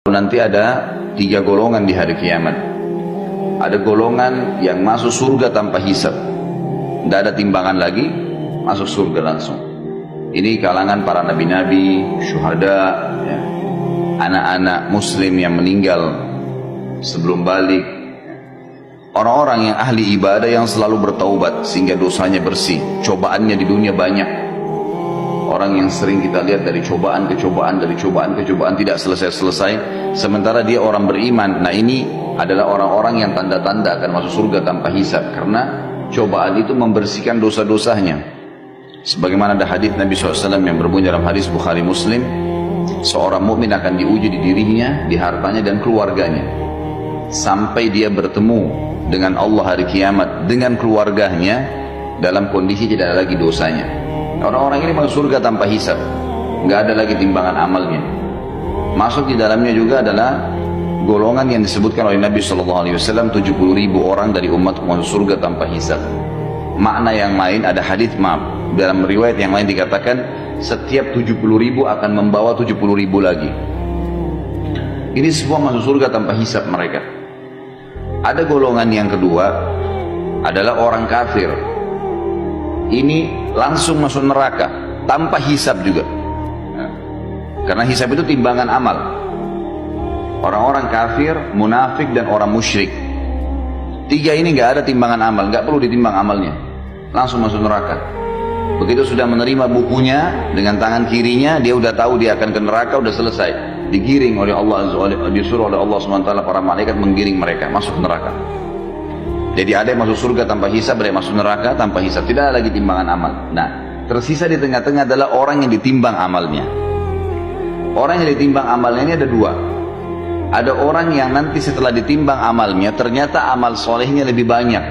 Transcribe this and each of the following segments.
Nanti ada 3 golongan di hari kiamat. Ada golongan yang masuk surga tanpa hisab, tidak ada timbangan lagi, masuk surga langsung. Ini kalangan para nabi-nabi, syuhada, ya, anak-anak muslim yang meninggal sebelum balik, orang-orang yang ahli ibadah yang selalu bertaubat sehingga dosanya bersih. Cobaannya di dunia banyak. Orang yang sering kita lihat dari cobaan ke cobaan, dari cobaan ke cobaan tidak selesai-selesai, sementara dia orang beriman. Nah, ini adalah orang-orang yang tanda-tanda akan masuk surga tanpa hisab, karena cobaan itu membersihkan dosa-dosanya. Sebagaimana ada hadis Nabi SAW yang berbunyi dalam hadis Bukhari Muslim, seorang mukmin akan diuji di dirinya, di hartanya dan keluarganya, sampai dia bertemu dengan Allah hari kiamat dengan keluarganya dalam kondisi tidak ada lagi dosanya. Orang-orang ini masuk surga tanpa hisab, nggak ada lagi timbangan amalnya. Masuk di dalamnya juga adalah golongan yang disebutkan oleh Nabi SAW, 70.000 orang dari umat masuk surga tanpa hisab. Makna yang lain, ada hadis dalam riwayat yang lain dikatakan setiap 70.000 akan membawa 70.000 lagi. Ini semua masuk surga tanpa hisab mereka. Ada golongan yang kedua adalah orang kafir. Ini langsung masuk neraka tanpa hisab juga, karena hisab itu timbangan amal. Orang-orang kafir, munafik dan orang musyrik, 3 ini nggak ada timbangan amal, nggak perlu ditimbang amalnya, langsung masuk neraka. Begitu sudah menerima bukunya dengan tangan kirinya, dia udah tahu dia akan ke neraka, udah selesai, digiring oleh Allah, disuruh oleh Allah SWT, para malaikat menggiring mereka masuk neraka. Jadi ada yang masuk surga tanpa hisab, ada yang masuk neraka tanpa hisab, tidak ada lagi timbangan amal. Nah, tersisa di tengah-tengah adalah orang yang ditimbang amalnya. Orang yang ditimbang amalnya ini ada 2. Ada orang yang nanti setelah ditimbang amalnya, ternyata amal solehnya lebih banyak.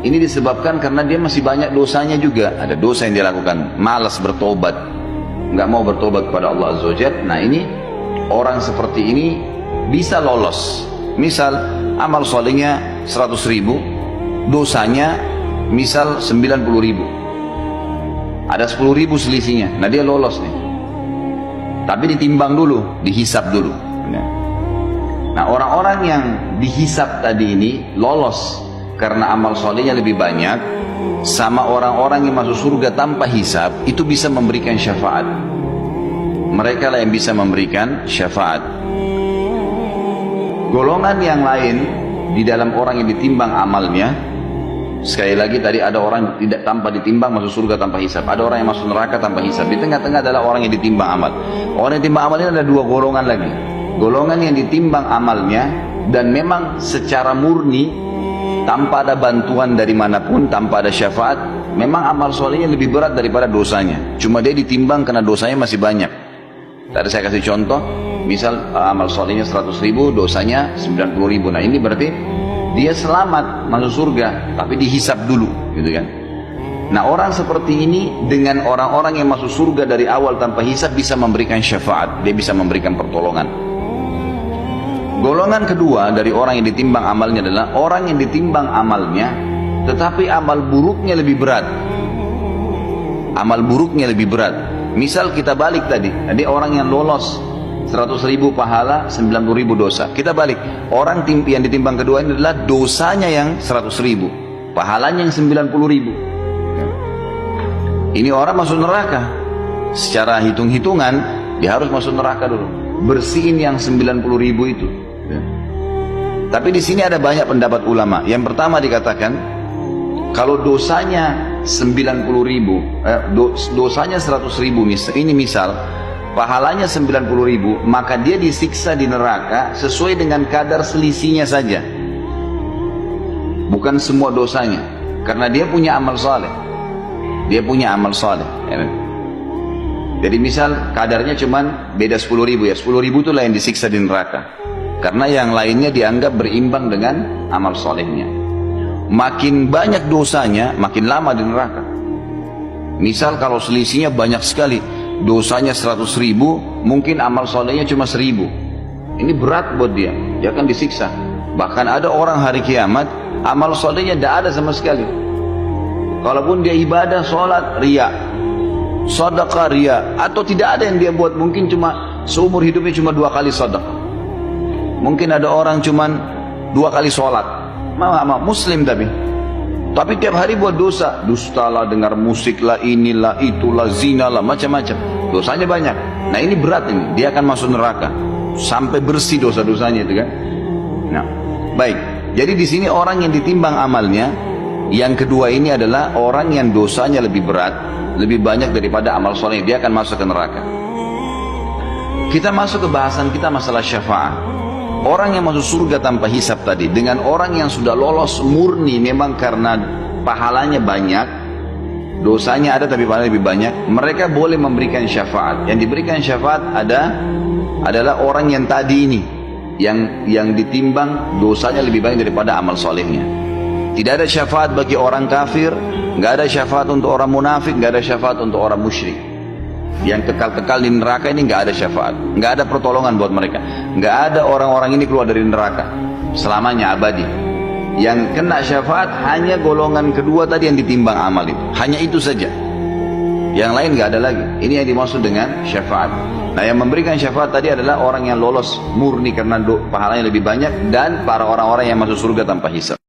Ini disebabkan karena dia masih banyak dosanya juga. Ada dosa yang dia lakukan, malas bertobat, nggak mau bertobat kepada Allah Azza wa Jalla. Nah, ini orang seperti ini bisa lolos. Misal amal solehnya 100.000, dosanya misal 90.000, ada 10.000 selisihnya. Nah, dia lolos nih, tapi ditimbang dulu, dihisap dulu. Nah, orang-orang yang dihisap tadi ini lolos karena amal solehnya lebih banyak, sama orang-orang yang masuk surga tanpa hisap itu bisa memberikan syafaat. Mereka lah yang bisa memberikan syafaat. Golongan yang lain di dalam orang yang ditimbang amalnya, sekali lagi tadi ada orang tidak tanpa ditimbang masuk surga tanpa hisab, ada orang yang masuk neraka tanpa hisab. Di tengah-tengah adalah orang yang ditimbang amal. Orang yang ditimbang amal ini ada 2 golongan lagi. Golongan yang ditimbang amalnya dan memang secara murni tanpa ada bantuan dari manapun, tanpa ada syafaat, memang amal solehnya lebih berat daripada dosanya. Cuma dia ditimbang karena dosanya masih banyak. Tadi saya kasih contoh, misal amal solehnya 100.000, dosanya 90.000. Nah, ini berarti dia selamat masuk surga, tapi dihisap dulu, gitu kan? Nah, orang seperti ini dengan orang-orang yang masuk surga dari awal tanpa hisap bisa memberikan syafaat, dia bisa memberikan pertolongan. Golongan kedua dari orang yang ditimbang amalnya adalah orang yang ditimbang amalnya, tetapi amal buruknya lebih berat. Amal buruknya lebih berat. Misal kita balik tadi orang yang lolos 100.000 pahala, 90.000 dosa. Kita balik, orang yang ditimbang kedua ini adalah dosanya yang 100.000, pahalanya yang 90.000. Ini orang masuk neraka. Secara hitung-hitungan dia harus masuk neraka dulu, bersihin yang 90.000 itu. Tapi di sini ada banyak pendapat ulama. Yang pertama dikatakan, kalau dosanya 90.000, dosanya 100.000, ini misal pahalanya 90.000, maka dia disiksa di neraka sesuai dengan kadar selisihnya saja, bukan semua dosanya, karena dia punya amal saleh. Dia punya amal saleh. Jadi misal kadarnya cuman beda 10.000, ya 10.000 itulah yang disiksa di neraka, karena yang lainnya dianggap berimbang dengan amal salehnya. Makin banyak dosanya, makin lama di neraka. Misal kalau selisihnya banyak sekali, dosanya 100.000, mungkin amal solehnya cuma 1.000. Ini berat buat dia, dia akan disiksa. Bahkan ada orang hari kiamat, amal solehnya tidak ada sama sekali. Kalaupun dia ibadah, sholat, riya, sedekah, riya, atau tidak ada yang dia buat, mungkin cuma seumur hidupnya cuma 2 kali sedekah. Mungkin ada orang cuma 2 kali sholat, muslim tapi tiap hari buat dosa, dusta lah, dengar musik lah, inilah, itulah, zina lah, macam-macam. Dosanya banyak. Nah ini berat ini, dia akan masuk neraka sampai bersih dosa-dosanya itu kan. Nah, baik. Jadi di sini orang yang ditimbang amalnya, yang kedua ini adalah orang yang dosanya lebih berat, lebih banyak daripada amal soleh, dia akan masuk ke neraka. Kita masuk ke bahasan kita masalah syafaat. Orang yang masuk surga tanpa hisab tadi dengan orang yang sudah lolos murni memang karena pahalanya banyak, dosanya ada tapi pahalanya lebih banyak, mereka boleh memberikan syafaat. Yang diberikan syafaat adalah orang yang tadi ini, yang ditimbang dosanya lebih banyak daripada amal solehnya. Tidak ada syafaat bagi orang kafir, nggak ada syafaat untuk orang munafik, nggak ada syafaat untuk orang musyrik. Yang kekal-kekal di neraka ini nggak ada syafaat, nggak ada pertolongan buat mereka, nggak ada orang-orang ini keluar dari neraka selamanya abadi. Yang kena syafaat hanya golongan kedua tadi yang ditimbang amal itu, hanya itu saja. Yang lain nggak ada lagi. Ini yang dimaksud dengan syafaat. Nah, yang memberikan syafaat tadi adalah orang yang lolos murni karena pahalanya lebih banyak dan para orang-orang yang masuk surga tanpa hisab.